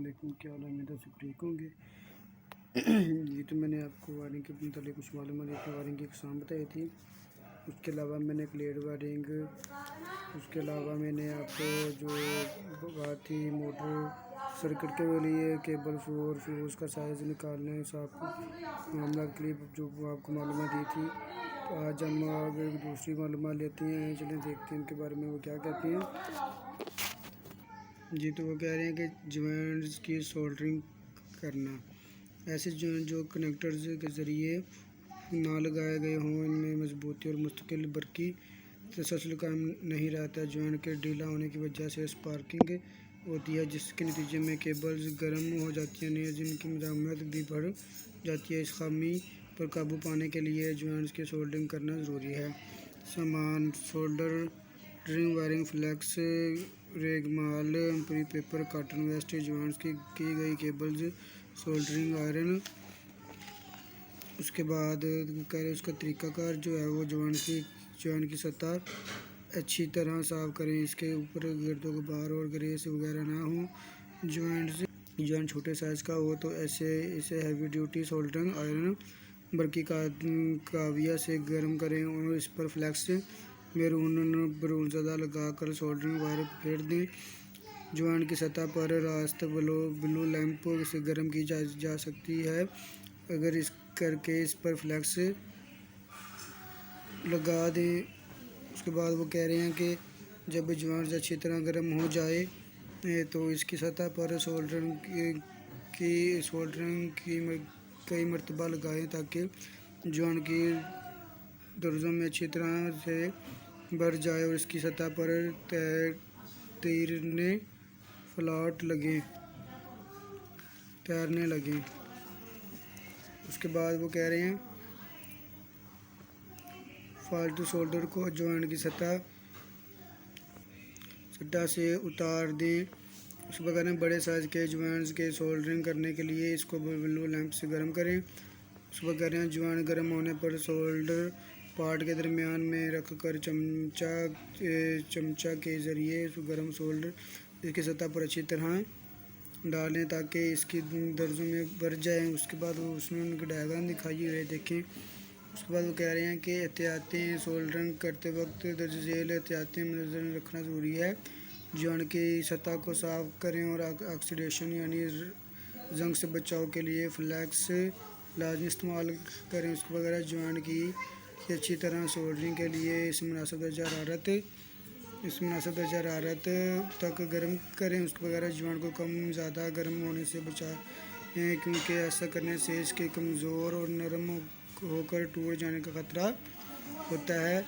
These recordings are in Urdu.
علیکم، کیا حال ہے؟ امید ہے سب ٹھیک ہوں گے۔ جی تو میں نے آپ کو وائرنگ کے متعلق کچھ معلومات دی تھی، وائرنگ کی اقسام بتائی تھی۔ اس کے علاوہ میں نے لیڈ وائرنگ، اس کے علاوہ میں نے آپ کو جو بات تھی موٹر سرکٹ کے لیے کیبل اور فیوز کا سائز نکالنے صاحب معاملات کے لیے جو آپ کو معلومات دی تھی۔ تو آج ہم ایک دوسری معلومات لیتے ہیں، چلیں دیکھتے ہیں ان کے بارے میں وہ کیا کہتے ہیں۔ جی تو وہ کہہ رہے ہیں کہ جوائنٹس کی سولڈرنگ کرنا، ایسے جوائنٹ جو کنیکٹرز کے ذریعے نہ لگائے گئے ہوں، ان میں مضبوطی اور مستقل برقی تسلسل قائم نہیں رہتا۔ جوائنٹ کے ڈھیلا ہونے کی وجہ سے اسپارکنگ ہوتی ہے، جس کے نتیجے میں کیبلز گرم ہو جاتی ہیں، نیز ان کی مزاحمت بھی بڑھ جاتی ہے۔ اس خامی پر قابو پانے کے لیے جوائنٹس کی سولڈرنگ کرنا ضروری ہے۔ سامان: سولڈرنگ وائرنگ، فلیکس، ریگمال، emery paper, cotton waste, joints کی گئی کیبلز، سولڈرنگ آئرن۔ اس کے بعد اس کا طریقہ کار جو ہے وہ جوائنٹ کی سطح اچھی طرح صاف کریں، اس کے اوپر گرد و غبار اور گریس وغیرہ نہ ہوں۔ جوائنٹ چھوٹے سائز کا ہو تو اسے ہیوی ڈیوٹی سولڈرنگ آئرن برقی کاویہ سے گرم کریں اور اس پر فلیکس میرون برونزادہ لگا کر سولڈرنگ وائر پھیر دیں۔ جوائنٹ کی سطح پر راست بلو لیمپ سے گرم کی جا سکتی ہے اگر کر کے اس پر فلیکس لگا دیں۔ اس کے بعد وہ کہہ رہے ہیں کہ جب جوائنٹ اچھی طرح گرم ہو جائے تو اس کی سطح پر سولڈرنگ کی کئی مرتبہ لگائیں تاکہ جوائنٹ کی درزوں میں اچھی طرح سے بڑھ جائے اور اس کی سطح پر تیرنے لگیں۔ اس کے بعد وہ کہہ رہے ہیں فالتو سولڈر کو جوائنٹ کی سطح سے اتار دیں۔ اس کے بعد بڑے سائز کے جوائنٹس کے سولڈرنگ کرنے کے لیے اس کو بلو لیمپ سے گرم کریں۔ اس کے بعد جوائنٹ گرم ہونے پر سولڈر پارٹ کے درمیان میں رکھ کر چمچہ کے ذریعے اس گرم سولڈر اس کی سطح پر اچھی طرح ڈالیں تاکہ اس کی درزوں میں بڑھ جائیں۔ اس کے بعد اس نے ان کے ڈائیگرام دکھائی ہوئے دیکھیں۔ اس کے بعد وہ کہہ رہے ہیں کہ احتیاطیں: سولڈرنگ کرتے وقت درج ذیل احتیاطیں نظر رکھنا ضروری ہے۔ جوائنٹ کی سطح کو صاف کریں اور آکسیڈیشن یعنی زنگ سے بچاؤ کے لیے فلیکس لازمی استعمال کریں۔ اس کے بعد جوائنٹ کی اچھی طرح سولڈرنگ کے لیے اس مناسب درجہ حرارت تک گرم کریں۔ اس کے بعد جوائنٹ کو کم زیادہ گرم ہونے سے بچائیں کیونکہ ایسا کرنے سے اس کے کمزور اور نرم ہو کر ٹوٹ جانے کا خطرہ ہوتا ہے۔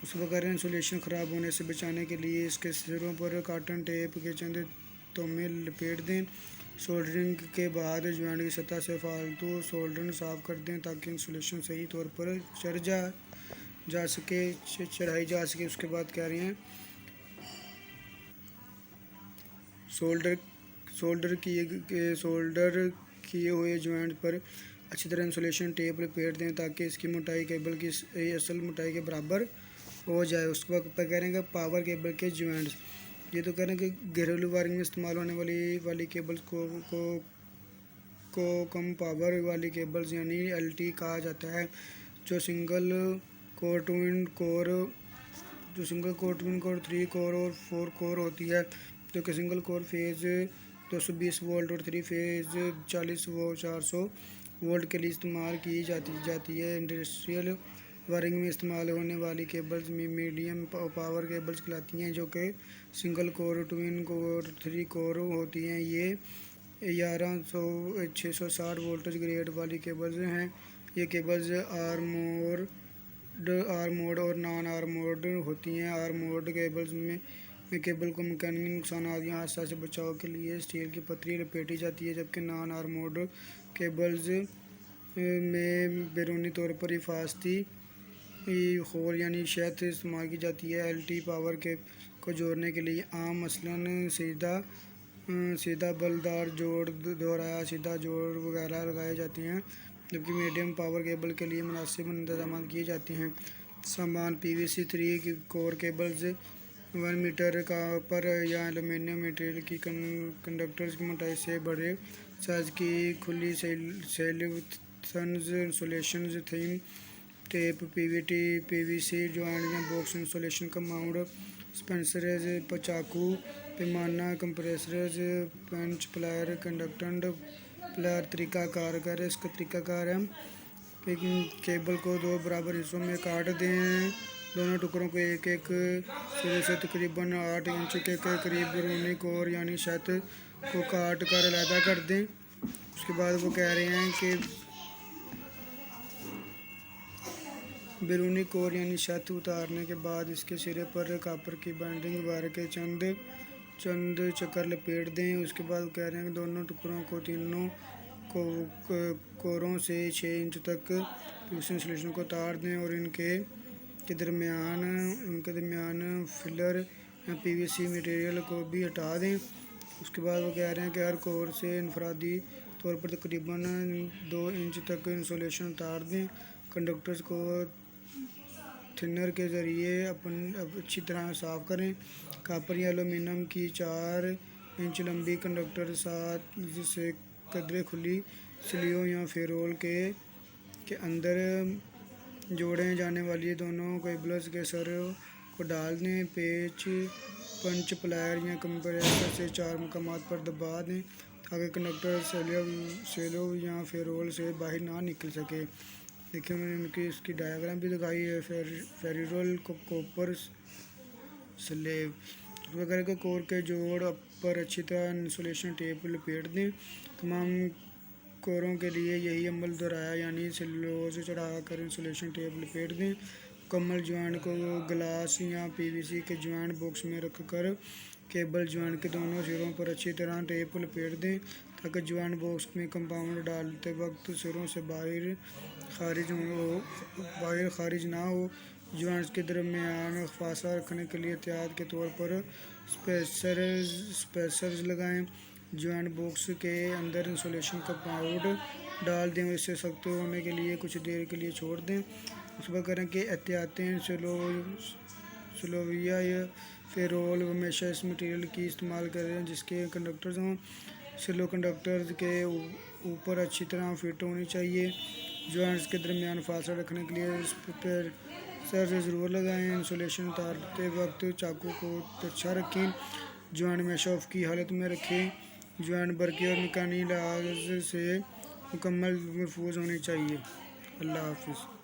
اس کے بعد انسولیشن خراب ہونے سے بچانے کے لیے اس کے سروں پر کاٹن ٹیپ کے چند تمغے لپیٹ دیں۔ سولڈرنگ کے بعد جوائنٹ کی سطح سے فالتو سولڈرنگ صاف کر دیں تاکہ انسولیشن صحیح طور پر چڑھائی جا سکے۔ اس کے بعد کہہ رہے ہیں سولڈر کیے ہوئے جوائنٹ پر اچھی طرح انسولیشن ٹیپ لپیٹ دیں تاکہ اس کی موٹائی کیبل کی اصل موٹائی کے برابر ہو جائے۔ اس کے بعد کہہ رہے ہیں کہ پاور کیبل کے جوائنٹس، یہ تو کہہ رہے ہیں کہ گھریلو وائرنگ میں استعمال ہونے والی کیبلز کو کم پاور والی کیبلز یعنی LT کہا جاتا ہے، جو سنگل کور ٹوین کور 3 کور اور 4 کور ہوتی ہے، جو کہ سنگل کور فیز 220 وولٹ اور 3 فیز 400 وولٹ کے لیے استعمال کی جاتی ہے۔ انڈسٹریل وائرنگ میں استعمال ہونے والی کیبلز میڈیم پاور کیبلز کہلاتی ہیں، جو کہ سنگل کور ٹوین کور 3 کور ہوتی ہیں۔ یہ 660 وولٹیج گریڈ والی کیبلز ہیں۔ یہ کیبلز آرمورڈ اور نان آرمورڈ ہوتی ہیں۔ آرمورڈ کیبلز میں کیبل کو میکینیکل نقصانات یا حادثات سے بچاؤ کے لیے اسٹیل کی پتری لپیٹی جاتی ہے، جبکہ نان آرمورڈ کیبلز میں بیرونی طور پر حفاظتی خور یعنی شہد استعمال کی جاتی ہے۔ LT پاور کو جوڑنے کے لیے عام مثلاً سیدھا بلدار جوڑ، دوہرایا سیدھا جوڑ وغیرہ لگائے جاتے ہیں، جبکہ میڈیم پاور کیبل کے لیے مناسب انتظامات کیے جاتے ہیں۔ سامان: PVC 3 کور کیبلز 1 میٹر کاپر یا ایلومینیم مٹیریل کی کنڈکٹرز کی موٹائی سے بڑے سائز کی کھلی سیلوتھنز انسولیشنز تھیم ٹیپ پی وی سی جوائنٹ یا باکس انسولیشن کمپاؤنڈ سپنسرز چاقو پیمانہ کمپریسرز پنچ پلائر کنڈکٹنٹ پلائر طریقہ کار ہے کیبل کو 2 برابر حصوں میں کاٹ دیں، دونوں ٹکڑوں کو ایک سرے سے تقریباً 8 انچ کے قریب بیرونی کور یعنی چھت کو کاٹ کر علیحدہ کر دیں۔ اس کے بعد وہ کہہ رہے ہیں کہ بیرونی کور یعنی چھت اتارنے کے بعد اس کے سرے پر کاپر کی بائنڈنگ وائر کے چند چکر لپیٹ دیں۔ اس کے بعد وہ کہہ رہے ہیں کہ دونوں ٹکڑوں کو تینوں کوروں سے 6 انچ تک پی وی سی انسولیشن کو اتار دیں اور ان کے درمیان فلر یا پی وی سی مٹیریل کو بھی ہٹا دیں۔ اس کے بعد وہ کہہ رہے ہیں کہ ہر کور سے انفرادی طور پر تقریباً 2 انچ تک انسولیشن اتار دیں۔ کنڈکٹرز کو تھنر کے ذریعے اچھی طرح صاف کریں۔ کاپر یا ایلومینیم کی 4 انچ لمبی کنڈکٹر سے قدرے کھلی سلیوں یا فیرول کے اندر جوڑے جانے والی دونوں کیبلز کے سروں کو ڈال دیں۔ پیچ پنچ پلائر یا کمپریسر سے 4 مقامات پر دبا دیں تاکہ کنڈکٹر سیلو یا فیرول سے باہر نہ نکل سکے۔ دیکھیں میں نے اس کی ڈائیگرام بھی دکھائی ہے۔ فیرول کوپر سلیب وغیرہ کے کور کے جوڑ پر اچھی طرح انسولیشن ٹیپ لپیٹ دیں۔ تمام کوروں کے لیے یہی عمل دہرایا یعنی سیلولوز چڑھا کر انسولیشن ٹیپ لپیٹ دیں۔ مکمل جوائنٹ کو گلاس یا پی وی سی کے جوائنٹ باکس میں رکھ کر کیبل جوائنٹ کے دونوں سروں پر اچھی طرح ٹیپ لپیٹ دیں تاکہ جوائنٹ باکس میں کمپاؤنڈ ڈالتے وقت سروں سے باہر خارج نہ ہو۔ جوائنٹس کے درمیان فاصلہ رکھنے کے لیے احتیاط کے طور پر سپیسرز لگائیں۔ جوائنٹ باکس کے اندر انسولیشن کمپاؤنڈ ڈال دیں اور اسے سخت ہونے کے لیے کچھ دیر کے لیے چھوڑ دیں۔ اس کے بعد کریں کہ احتیاطیں سلویا یا فیرول ہمیشہ اس مٹیریل کی استعمال کریں جس کے کنڈکٹرز ہوں۔ سلو کنڈکٹرز کے اوپر اچھی طرح فٹ ہونی چاہیے۔ جوائنٹس کے درمیان فاصلہ رکھنے کے لیے سپیسرز ضرور لگائیں۔ انسولیشن اتارتے وقت چاقو کو ترچھا رکھیں۔ جوائنٹ ہمیشہ افقی حالت میں رکھیں۔ جوائنٹ برقی اور مکانی لحاظ سے مکمل محفوظ ہونے چاہیے۔ اللہ حافظ۔